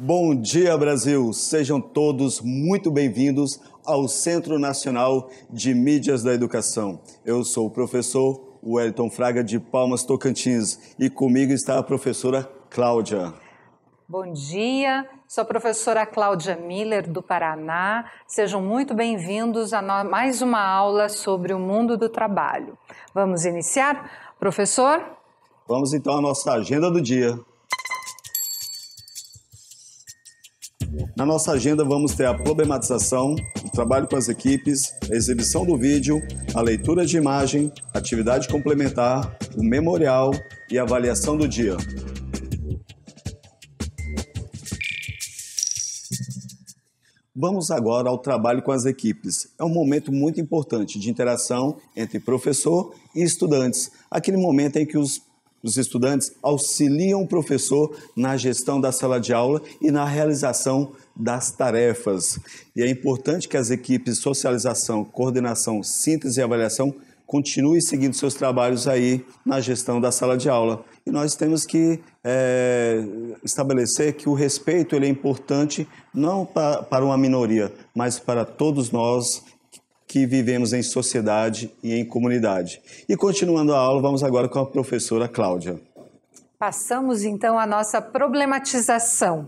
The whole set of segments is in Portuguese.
Bom dia, Brasil! Sejam todos muito bem-vindos ao Centro Nacional de Mídias da Educação. Eu sou o professor Wellington Fraga de Palmas, Tocantins, e comigo está a professora Cláudia. Bom dia, sou a professora Cláudia Miller, do Paraná. Sejam muito bem-vindos a mais uma aula sobre o mundo do trabalho. Vamos iniciar? Professor? Vamos então à nossa agenda do dia. Na nossa agenda vamos ter a problematização, o trabalho com as equipes, a exibição do vídeo, a leitura de imagem, atividade complementar, o memorial e a avaliação do dia. Vamos agora ao trabalho com as equipes. É um momento muito importante de interação entre professor e estudantes. Aquele momento em que os estudantes auxiliam o professor na gestão da sala de aula e na realização das tarefas. E é importante que as equipes socialização, coordenação, síntese e avaliação continuem seguindo seus trabalhos aí na gestão da sala de aula. E nós temos que estabelecer que o respeito ele é importante não para uma minoria, mas para todos nós que vivemos em sociedade e em comunidade. E continuando a aula, vamos agora com a professora Cláudia. Passamos então à nossa problematização.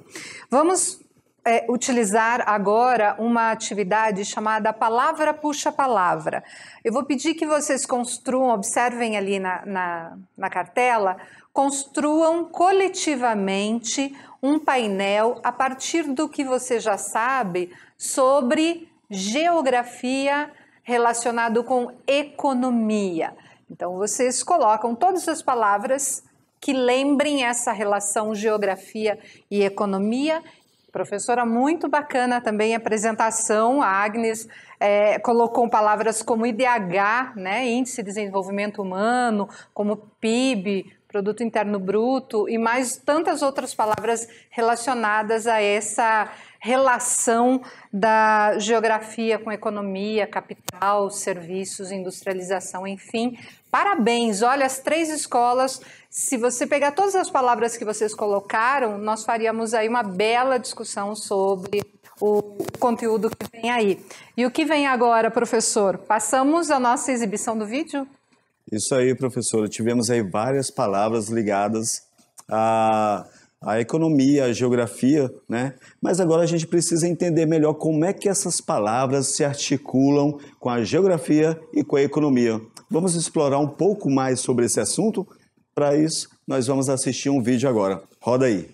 Vamos utilizar agora uma atividade chamada Palavra Puxa Palavra. Eu vou pedir que vocês construam, observem ali na cartela, construam coletivamente um painel a partir do que você já sabe sobre geografia relacionado com economia. Então, vocês colocam todas as palavras que lembrem essa relação geografia e economia. Professora, muito bacana também a apresentação. A Agnes colocou palavras como IDH, né, Índice de Desenvolvimento Humano, como PIB, Produto Interno Bruto, e mais tantas outras palavras relacionadas a essa relação da geografia com economia, capital, serviços, industrialização, enfim. Parabéns! Olha, as 3 escolas, se você pegar todas as palavras que vocês colocaram, nós faríamos aí uma bela discussão sobre o conteúdo que vem aí. E o que vem agora, professor? Passamos a nossa exibição do vídeo? Isso aí, professora. Tivemos aí várias palavras ligadas à economia, à geografia, né? Mas agora a gente precisa entender melhor como é que essas palavras se articulam com a geografia e com a economia. Vamos explorar um pouco mais sobre esse assunto? Para isso, nós vamos assistir um vídeo agora. Roda aí.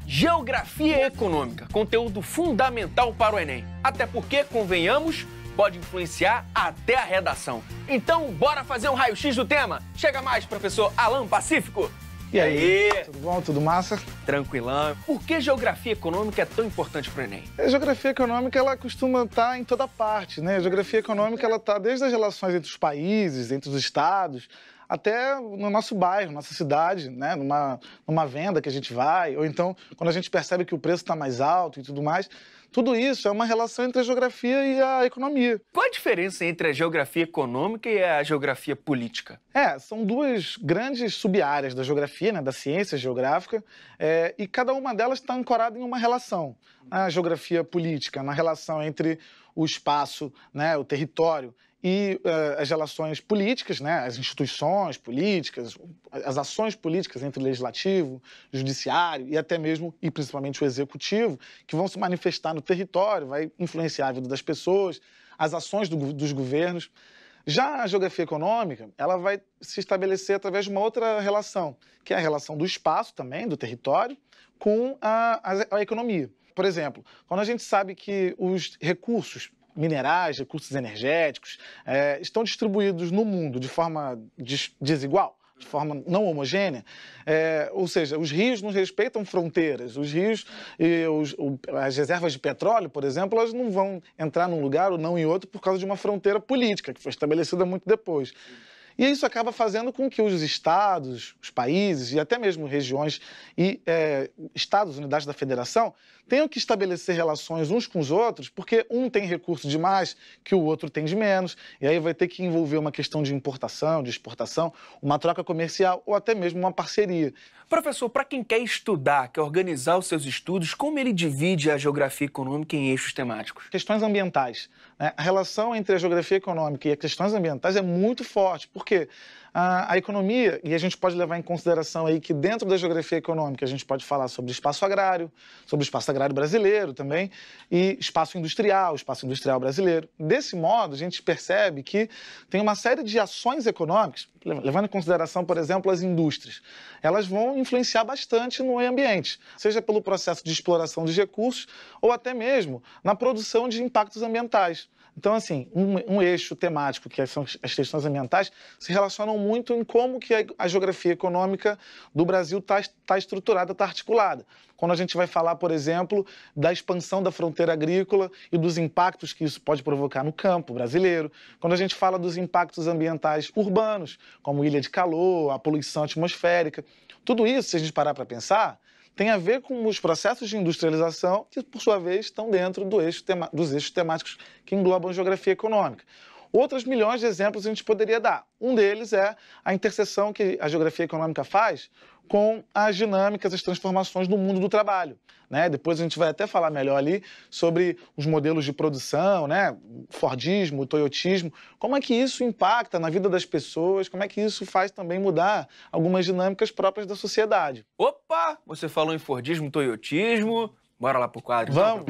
Geografia econômica, conteúdo fundamental para o Enem. Até porque, convenhamos, pode influenciar até a redação. Então, bora fazer um raio-x do tema? Chega mais, professor Alan Pacífico. E aí? Tudo bom? Tudo massa? Tranquilão. Por que geografia econômica é tão importante para o Enem? A geografia econômica, ela costuma estar em toda parte, né? A geografia econômica, ela está desde as relações entre os países, entre os estados, até no nosso bairro, nossa cidade, né? Numa venda que a gente vai, ou então quando a gente percebe que o preço está mais alto e tudo mais. Tudo isso é uma relação entre a geografia e a economia. Qual a diferença entre a geografia econômica e a geografia política? São 2 grandes sub-áreas da geografia, né, da ciência geográfica, e cada uma delas está ancorada em uma relação. A geografia política, na relação entre o espaço, né, o território, e as relações políticas, né, as instituições políticas, as ações políticas entre o legislativo, o judiciário e até mesmo, e principalmente o executivo, que vão se manifestar no território, vai influenciar a vida das pessoas, as ações dos governos. Já a geografia econômica, ela vai se estabelecer através de uma outra relação, que é a relação do espaço também, do território, com a economia. Por exemplo, quando a gente sabe que os recursos minerais, recursos energéticos, estão distribuídos no mundo de forma desigual, de forma não homogênea, ou seja, os rios não respeitam fronteiras, os rios e as reservas de petróleo, por exemplo, elas não vão entrar num lugar ou não em outro por causa de uma fronteira política que foi estabelecida muito depois. E isso acaba fazendo com que os estados, os países e até mesmo regiões e estados, unidades da federação, tenham que estabelecer relações uns com os outros, porque um tem recurso de mais que o outro tem de menos, e aí vai ter que envolver uma questão de importação, de exportação, uma troca comercial ou até mesmo uma parceria. Professor, para quem quer estudar, quer organizar os seus estudos, como ele divide a geografia econômica em eixos temáticos? Questões ambientais, né? A relação entre a geografia econômica e as questões ambientais é muito forte, porque a economia, e a gente pode levar em consideração aí que dentro da geografia econômica a gente pode falar sobre espaço agrário brasileiro também, e espaço industrial brasileiro. Desse modo, a gente percebe que tem uma série de ações econômicas, levando em consideração, por exemplo, as indústrias. Elas vão influenciar bastante no meio ambiente, seja pelo processo de exploração de recursos ou até mesmo na produção de impactos ambientais. Então, assim, um eixo temático, que são as questões ambientais, se relacionam muito em como que a geografia econômica do Brasil está estruturada, está articulada. Quando a gente vai falar, por exemplo, da expansão da fronteira agrícola e dos impactos que isso pode provocar no campo brasileiro. Quando a gente fala dos impactos ambientais urbanos, como ilha de calor, a poluição atmosférica. Tudo isso, se a gente parar para pensar, tem a ver com os processos de industrialização que, por sua vez, estão dentro dos eixos temáticos que englobam a geografia econômica. Outros milhões de exemplos a gente poderia dar. Um deles é a interseção que a geografia econômica faz com as dinâmicas, as transformações do mundo do trabalho, né? Depois a gente vai até falar melhor ali sobre os modelos de produção, né? Fordismo, toyotismo, como é que isso impacta na vida das pessoas, como é que isso faz também mudar algumas dinâmicas próprias da sociedade. Opa! Você falou em Fordismo, toyotismo. Bora lá pro quadro. Vamos!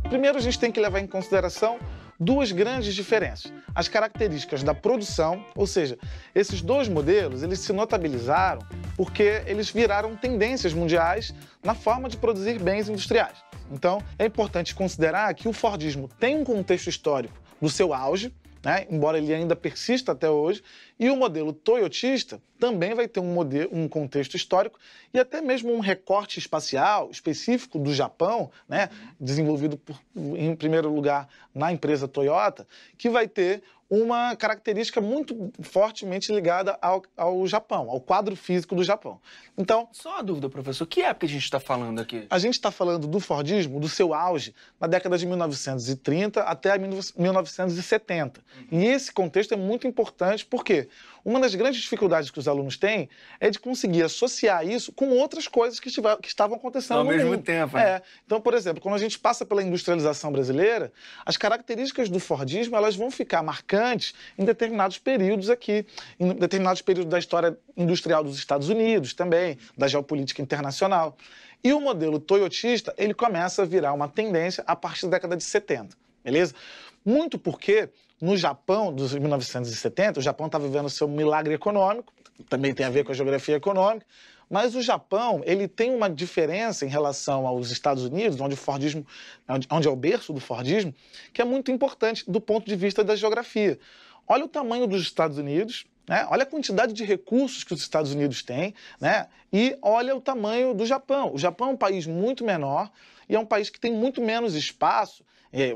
Primeiro, a gente tem que levar em consideração duas grandes diferenças. As características da produção, ou seja, esses dois modelos, eles se notabilizaram porque eles viraram tendências mundiais na forma de produzir bens industriais. Então, é importante considerar que o Fordismo tem um contexto histórico do seu auge, né, embora ele ainda persista até hoje, e o modelo toyotista também vai ter um contexto histórico e até mesmo um recorte espacial específico do Japão, né, desenvolvido em primeiro lugar na empresa Toyota, que vai ter uma característica muito fortemente ligada ao Japão, ao quadro físico do Japão. Então, só uma dúvida, professor, que época a gente está falando aqui? A gente está falando do Fordismo, do seu auge, na década de 1930 até 1970. E esse contexto é muito importante porque uma das grandes dificuldades que os alunos têm é de conseguir associar isso com outras coisas que estavam acontecendo no mundo. Ao mesmo tempo, né? Então, por exemplo, quando a gente passa pela industrialização brasileira, as características do Fordismo elas vão ficar marcantes em determinados períodos aqui, em determinados períodos da história industrial dos Estados Unidos também, da geopolítica internacional. E o modelo toyotista, ele começa a virar uma tendência a partir da década de 70, beleza? Muito porque no Japão, dos 1970, o Japão está vivendo o seu milagre econômico, também tem a ver com a geografia econômica, mas o Japão, ele tem uma diferença em relação aos Estados Unidos, onde é o berço do Fordismo, que é muito importante do ponto de vista da geografia. Olha o tamanho dos Estados Unidos, né? Olha a quantidade de recursos que os Estados Unidos têm, né? E olha o tamanho do Japão. O Japão é um país muito menor e é um país que tem muito menos espaço,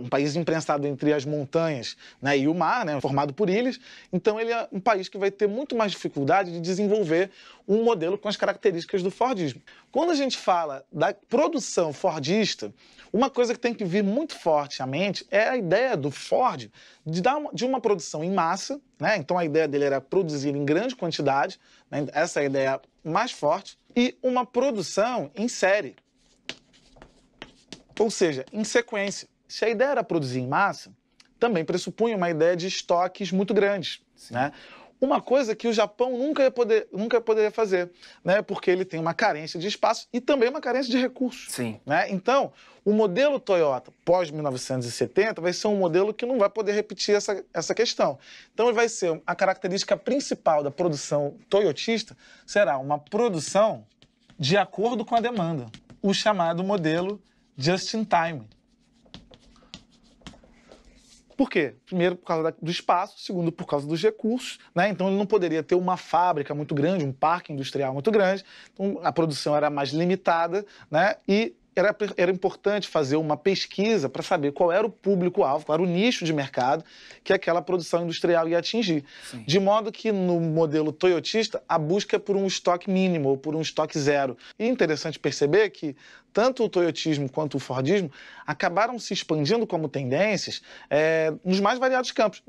um país imprensado entre as montanhas, né, e o mar, né, formado por ilhas. Então ele é um país que vai ter muito mais dificuldade de desenvolver um modelo com as características do Fordismo. Quando a gente fala da produção fordista, uma coisa que tem que vir muito forte à mente é a ideia do Ford de uma produção em massa, né? Então a ideia dele era produzir em grande quantidade, né? Essa é a ideia mais forte, e uma produção em série, ou seja, em sequência. Se a ideia era produzir em massa, também pressupunha uma ideia de estoques muito grandes, né? Uma coisa que o Japão nunca ia poder fazer, né? Porque ele tem uma carência de espaço e também uma carência de recursos. Sim. Né? Então, o modelo Toyota pós-1970 vai ser um modelo que não vai poder repetir essa questão. Então, vai ser a característica principal da produção toyotista será uma produção de acordo com a demanda, o chamado modelo just-in-time. Por quê? Primeiro, por causa do espaço, segundo, por causa dos recursos, né? Então ele não poderia ter uma fábrica muito grande, um parque industrial muito grande, então a produção era mais limitada, né? E era importante fazer uma pesquisa para saber qual era o público-alvo, qual era o nicho de mercado que aquela produção industrial ia atingir. Sim. De modo que no modelo toyotista, a busca é por um estoque mínimo ou por um estoque zero. E é interessante perceber que tanto o toyotismo quanto o fordismo acabaram se expandindo como tendências nos mais variados campos,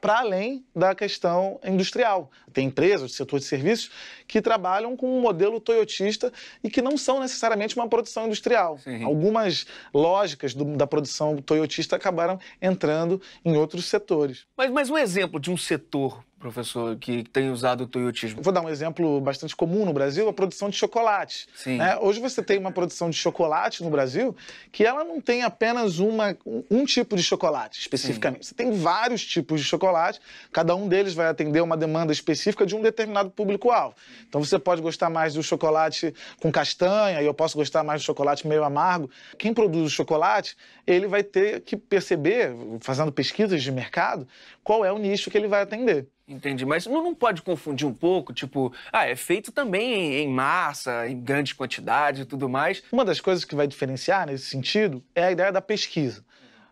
para além da questão industrial. Tem empresas do setor de serviços que trabalham com um modelo toyotista e que não são necessariamente uma produção industrial. Sim. Algumas lógicas da produção toyotista acabaram entrando em outros setores. Mas um exemplo de um setor, professor, que tem usado o toyotismo. Vou dar um exemplo bastante comum no Brasil, a produção de chocolate. Sim. Né? Hoje você tem uma produção de chocolate no Brasil que ela não tem apenas um tipo de chocolate, especificamente. Sim. Você tem vários tipos de chocolate, cada um deles vai atender uma demanda específica de um determinado público-alvo. Então você pode gostar mais do chocolate com castanha, e eu posso gostar mais do chocolate meio amargo. Quem produz o chocolate, ele vai ter que perceber, fazendo pesquisas de mercado, qual é o nicho que ele vai atender. Entendi, mas não pode confundir um pouco, tipo, é feito também em massa, em grandes quantidades e tudo mais. Uma das coisas que vai diferenciar nesse sentido é a ideia da pesquisa.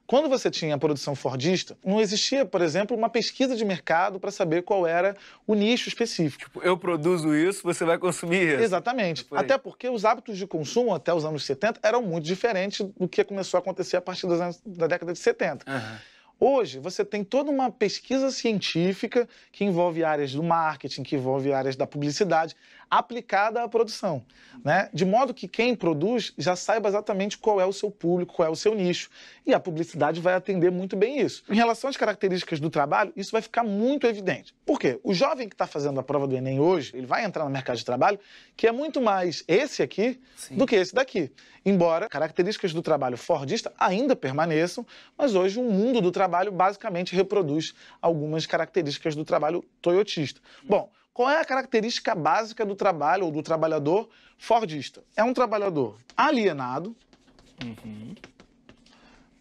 Quando você tinha a produção fordista, não existia, por exemplo, uma pesquisa de mercado para saber qual era o nicho específico. Tipo, eu produzo isso, você vai consumir isso. Exatamente. Até porque os hábitos de consumo até os anos 70 eram muito diferentes do que começou a acontecer a partir da década de 70. Uhum. Hoje, você tem toda uma pesquisa científica que envolve áreas do marketing, que envolve áreas da publicidade, aplicada à produção, né? De modo que quem produz já saiba exatamente qual é o seu público, qual é o seu nicho. E a publicidade vai atender muito bem isso. Em relação às características do trabalho, isso vai ficar muito evidente. Por quê? O jovem que está fazendo a prova do Enem hoje, ele vai entrar no mercado de trabalho que é muito mais esse aqui Sim. do que esse daqui. Embora características do trabalho fordista ainda permaneçam, mas hoje o mundo do trabalho basicamente reproduz algumas características do trabalho toyotista. Bom, qual é a característica básica do trabalho ou do trabalhador fordista? É um trabalhador alienado. Uhum.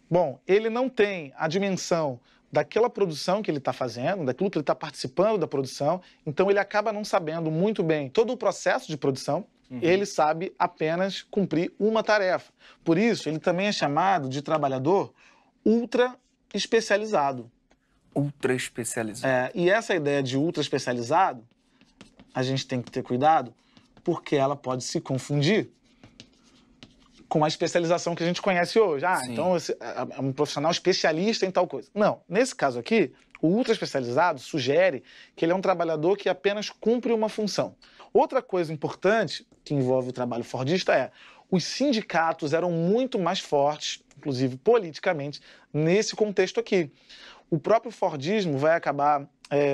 Bom, ele não tem a dimensão daquela produção que ele está fazendo, daquilo que ele está participando da produção, então ele acaba não sabendo muito bem todo o processo de produção. Uhum. Ele sabe apenas cumprir uma tarefa. Por isso, ele também é chamado de trabalhador ultra especializado. Ultra especializado. E essa ideia de ultra especializado, a gente tem que ter cuidado, porque ela pode se confundir com a especialização que a gente conhece hoje. Sim. Então é um profissional especialista em tal coisa. Não, nesse caso aqui, o ultra especializado sugere que ele é um trabalhador que apenas cumpre uma função. Outra coisa importante que envolve o trabalho fordista é os sindicatos eram muito mais fortes, inclusive politicamente, nesse contexto aqui. O próprio fordismo vai acabar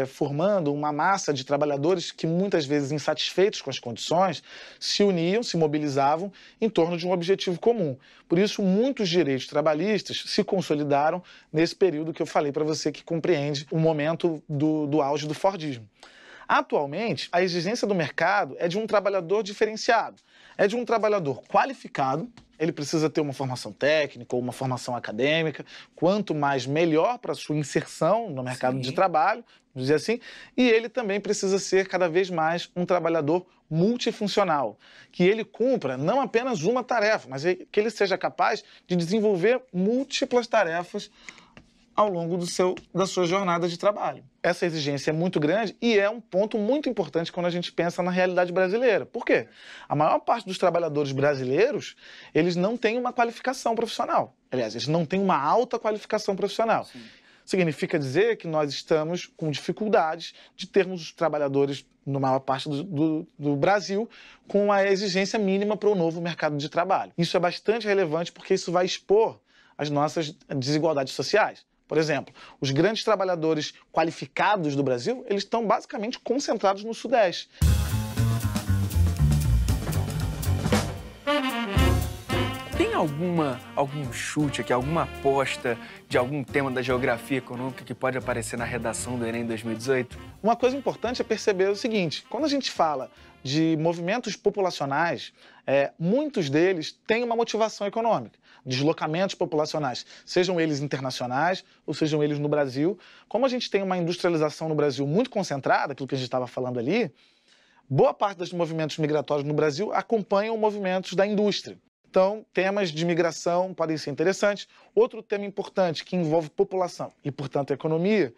formando uma massa de trabalhadores que, muitas vezes insatisfeitos com as condições, se uniam, se mobilizavam em torno de um objetivo comum. Por isso, muitos direitos trabalhistas se consolidaram nesse período que eu falei para você, que compreende o momento do auge do fordismo. Atualmente, a exigência do mercado é de um trabalhador diferenciado, é de um trabalhador qualificado. Ele precisa ter uma formação técnica ou uma formação acadêmica, quanto mais melhor para a sua inserção no mercado Sim. de trabalho, vamos dizer assim, e ele também precisa ser cada vez mais um trabalhador multifuncional, que ele cumpra não apenas uma tarefa, mas que ele seja capaz de desenvolver múltiplas tarefas ao longo da sua jornada de trabalho. Essa exigência é muito grande e é um ponto muito importante quando a gente pensa na realidade brasileira. Por quê? A maior parte dos trabalhadores brasileiros, eles não têm uma qualificação profissional. Aliás, eles não têm uma alta qualificação profissional. Sim. Significa dizer que nós estamos com dificuldades de termos os trabalhadores, na maior parte do Brasil, com a exigência mínima para o novo mercado de trabalho. Isso é bastante relevante porque isso vai expor as nossas desigualdades sociais. Por exemplo, os grandes trabalhadores qualificados do Brasil, eles estão basicamente concentrados no Sudeste. Tem algum chute aqui, alguma aposta de algum tema da geografia econômica que pode aparecer na redação do Enem 2018? Uma coisa importante é perceber o seguinte: quando a gente fala de movimentos populacionais, muitos deles têm uma motivação econômica, deslocamentos populacionais, sejam eles internacionais ou sejam eles no Brasil. Como a gente tem uma industrialização no Brasil muito concentrada, aquilo que a gente estava falando ali, boa parte dos movimentos migratórios no Brasil acompanham movimentos da indústria. Então, temas de migração podem ser interessantes. Outro tema importante que envolve população e, portanto, economia,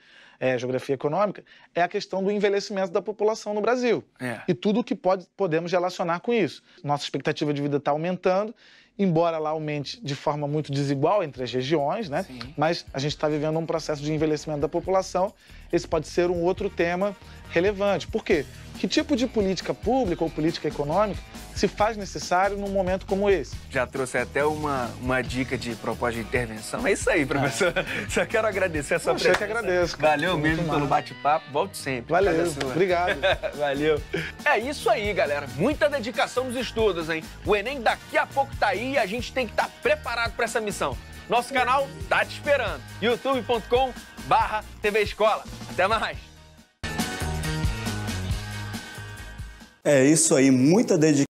geografia econômica, é a questão do envelhecimento da população no Brasil. E tudo o que podemos relacionar com isso. Nossa expectativa de vida está aumentando, embora lá aumente de forma muito desigual entre as regiões, né? Mas a gente está vivendo um processo de envelhecimento da população. Esse pode ser um outro tema relevante. Por quê? Que tipo de política pública ou política econômica se faz necessário num momento como esse? Já trouxe até uma dica de proposta de intervenção. É isso aí, professor. Só quero agradecer a sua presença. Eu que agradeço. Valeu mesmo pelo bate-papo. Volte sempre. Valeu. Obrigado. Valeu. É isso aí, galera. Muita dedicação nos estudos, hein? O Enem daqui a pouco tá aí e a gente tem que estar preparado para essa missão. Nosso canal tá te esperando. youtube.com/TV Escola. Até mais. É isso aí, muita dedicação.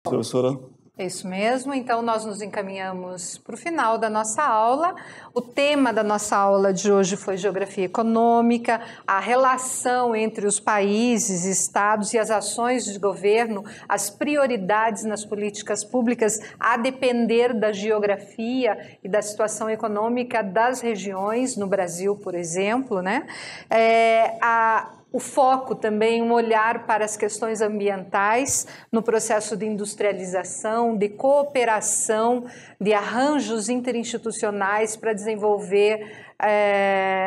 Professora? Isso mesmo, então nós nos encaminhamos para o final da nossa aula. O tema da nossa aula de hoje foi Geografia Econômica, a relação entre os países, estados e as ações de governo, as prioridades nas políticas públicas a depender da geografia e da situação econômica das regiões, no Brasil, por exemplo, né? O foco também, um olhar para as questões ambientais no processo de industrialização, de cooperação, de arranjos interinstitucionais para desenvolver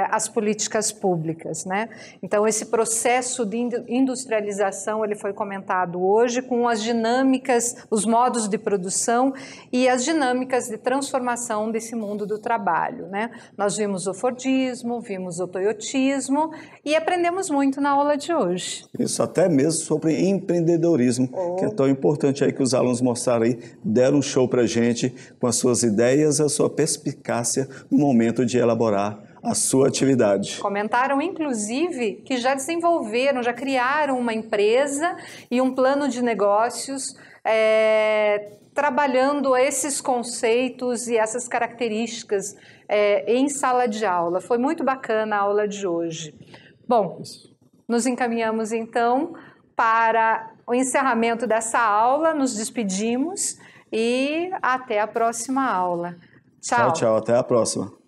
as políticas públicas, né? Então, esse processo de industrialização, ele foi comentado hoje com as dinâmicas, os modos de produção e as dinâmicas de transformação desse mundo do trabalho, né? Nós vimos o Fordismo, vimos o Toyotismo e aprendemos muito na aula de hoje. Isso, até mesmo sobre empreendedorismo, que é tão importante aí que os alunos mostraram aí, deram um show pra gente com as suas ideias e a sua perspicácia no momento de elaborar a sua atividade. Comentaram, inclusive, que já desenvolveram, já criaram uma empresa e um plano de negócios trabalhando esses conceitos e essas características em sala de aula. Foi muito bacana a aula de hoje. Bom, nos encaminhamos então para o encerramento dessa aula, nos despedimos e até a próxima aula. Tchau. Tchau, tchau, até a próxima.